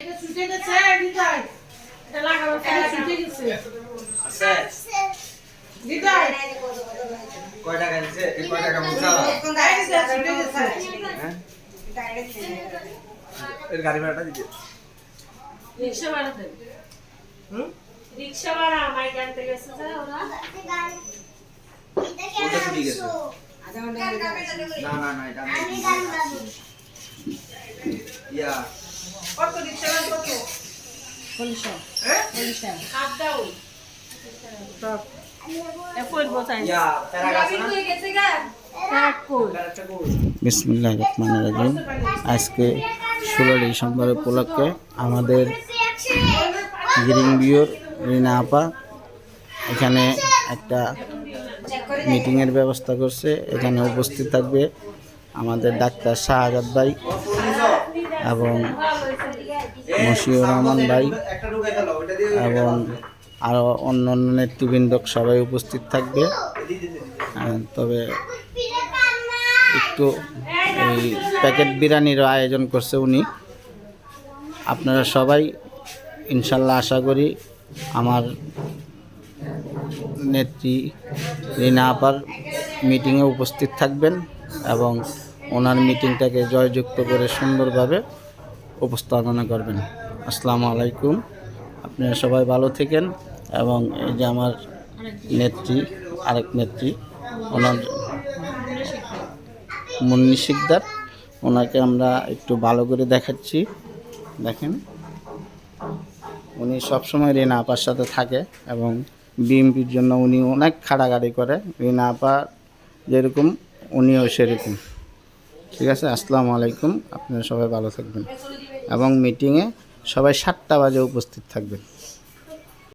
এটা ছুটে গেছে দিদাই এটা লাগানো ছুটে গেছে আছে দিদাই কয় টাকা দিছে এই কয় টাকা বুঝাও ছুটে গেছে হ্যাঁ এর গাড়ি ভাড়াটা দিতে রিকশা ভাড়া দেন রিকশা ভাড়া আমার জানতে গেছে স্যার ওরা কোনটা ছুটি গেছে না না না এটা আমি গান গাবো ইয়া কত রিকশা ভাড়া কত 40 হ্যাঁ 40 হাফ দাও তো এফোর্ড বসাই ইয়া প্যারা গাছ না গেছে গা এক কোল বিসমিল্লাহির রহমানির রহিম। আজকে 16 ডিসেম্বর উপলক্ষে আমাদের গ্রিন ভিউর রিনা আপা এখানে একটা মিটিংয়ের ব্যবস্থা করছে। এখানে উপস্থিত থাকবে আমাদের ডাক্তার শাহাদাত ভাই এবং মশিউর রহমান ভাই একটা ঢুকাই দাও ওটা দিয়ে এবং আরও অন্য অন্য নেতৃবৃন্দ সবাই উপস্থিত থাকবে। তবে একটু এই প্যাকেট বিরিয়ানিরও আয়োজন করছে উনি। আপনারা সবাই ইনশাল্লাহ আশা করি আমার নেত্রী রিনা আপার মিটিংয়ে উপস্থিত থাকবেন এবং ওনার মিটিংটাকে জয়যুক্ত করে সুন্দরভাবে উপস্থাপনা করবেন। আসসালামু আলাইকুম, আপনারা সবাই ভালো থাকেন। এবং এই যে আমার নেত্রী, আরেক নেত্রী, ওনার মুন্নি শিকদার, ওনাকে আমরা একটু ভালো করে দেখাচ্ছি। দেখেন, উনি সবসময় রিনা আপার সাথে থাকে এবং বিএমপির জন্য উনি অনেক খাটাখাটি করে। রিনা আপা যেরকম উনিও সেরকম। ঠিক আছে, আসসালামু আলাইকুম, আপনারা সবাই ভালো থাকবেন এবং মিটিংয়ে সবাই 7টা বাজে উপস্থিত থাকবেন।